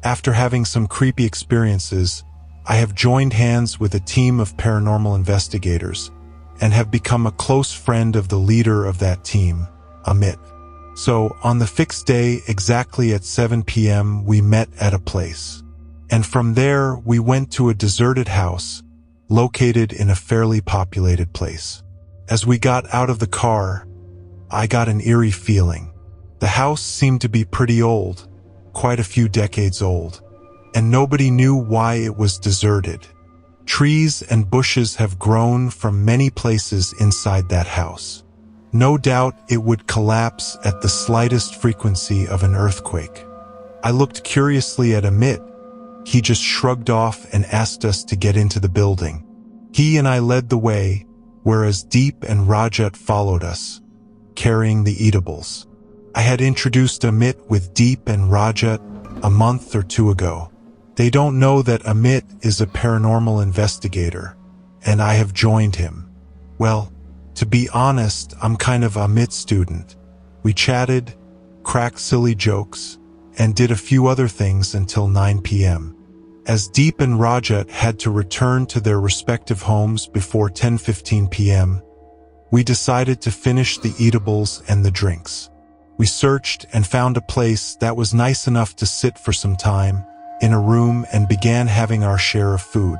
After having some creepy experiences, I have joined hands with a team of paranormal investigators and have become a close friend of the leader of that team, Amit. So, on the fixed day, exactly at 7 p.m., we met at a place. And from there, we went to a deserted house, located in a fairly populated place. As we got out of the car, I got an eerie feeling. The house seemed to be pretty old, quite a few decades old, and nobody knew why it was deserted. Trees and bushes have grown from many places inside that house. No doubt it would collapse at the slightest frequency of an earthquake. I looked curiously at Amit. He just shrugged off and asked us to get into the building. He and I led the way, whereas Deep and Rajat followed us, carrying the eatables. I had introduced Amit with Deep and Rajat a month or two ago. They don't know that Amit is a paranormal investigator, and I have joined him. Well, to be honest, I'm kind of Amit's student. We chatted, cracked silly jokes, and did a few other things until 9 p.m. As Deep and Rajat had to return to their respective homes before 10:15 p.m., we decided to finish the eatables and the drinks. We searched and found a place that was nice enough to sit for some time in a room and began having our share of food.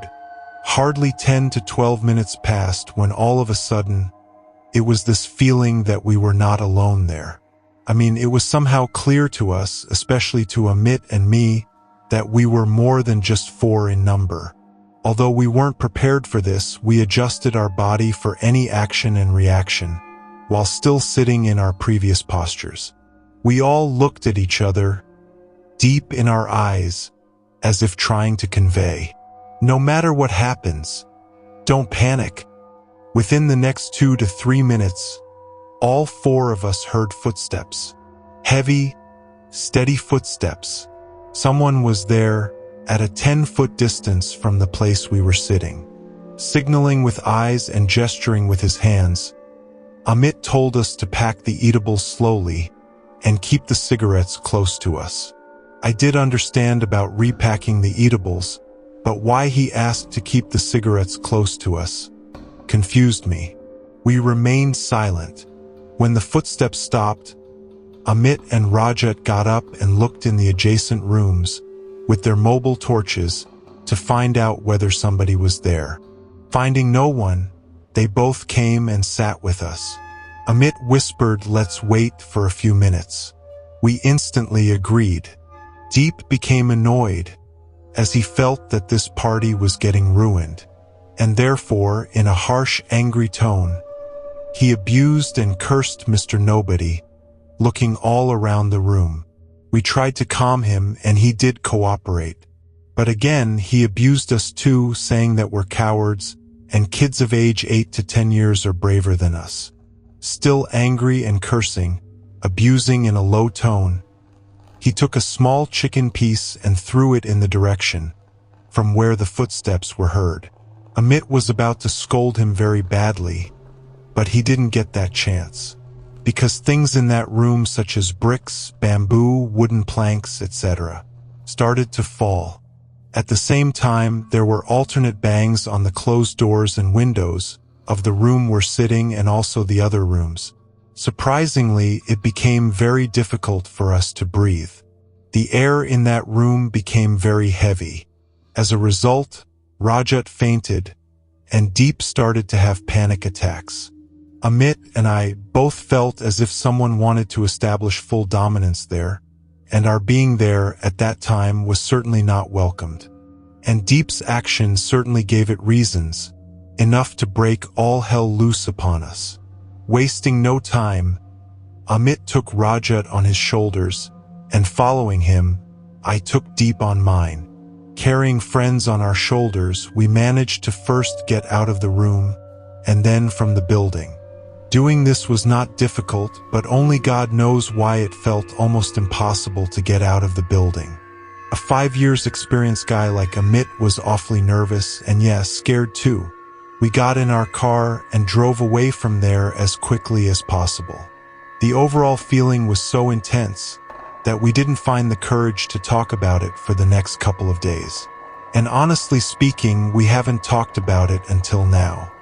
Hardly 10 to 12 minutes passed when all of a sudden, it was this feeling that we were not alone there. I mean, it was somehow clear to us, especially to Amit and me, that we were more than just 4 in number. Although we weren't prepared for this, we adjusted our body for any action and reaction, while still sitting in our previous postures. We all looked at each other, deep in our eyes, as if trying to convey, no matter what happens, don't panic. Within the next 2 to 3 minutes, all 4 of us heard footsteps. Heavy, steady footsteps. Someone was there at a 10-foot distance from the place we were sitting. Signaling with eyes and gesturing with his hands, Amit told us to pack the eatables slowly and keep the cigarettes close to us. I did understand about repacking the eatables, but why he asked to keep the cigarettes close to us confused me. We remained silent. When the footsteps stopped, Amit and Rajat got up and looked in the adjacent rooms with their mobile torches to find out whether somebody was there. Finding no one, they both came and sat with us. Amit whispered, "Let's wait for a few minutes." We instantly agreed. Deep became annoyed, as he felt that this party was getting ruined, and therefore, in a harsh, angry tone, he abused and cursed Mr. Nobody, looking all around the room. We tried to calm him, and he did cooperate. But again, he abused us too, saying that we're cowards, and kids of age 8 to 10 years are braver than us. Still angry and cursing, abusing in a low tone, he took a small chicken piece and threw it in the direction from where the footsteps were heard. Amit was about to scold him very badly, but he didn't get that chance, because things in that room such as bricks, bamboo, wooden planks, etc., started to fall. At the same time, there were alternate bangs on the closed doors and windows of the room we're sitting and also the other rooms. Surprisingly, it became very difficult for us to breathe. The air in that room became very heavy. As a result, Rajat fainted, and Deep started to have panic attacks. Amit and I both felt as if someone wanted to establish full dominance there, and our being there at that time was certainly not welcomed. And Deep's actions certainly gave it reasons, enough to break all hell loose upon us. Wasting no time, Amit took Rajat on his shoulders, and following him, I took Deep on mine. Carrying friends on our shoulders, we managed to first get out of the room, and then from the building. Doing this was not difficult, but only God knows why it felt almost impossible to get out of the building. A 5 years experienced guy like Amit was awfully nervous and yes, scared too. We got in our car and drove away from there as quickly as possible. The overall feeling was so intense that we didn't find the courage to talk about it for the next couple of days. And honestly speaking, we haven't talked about it until now.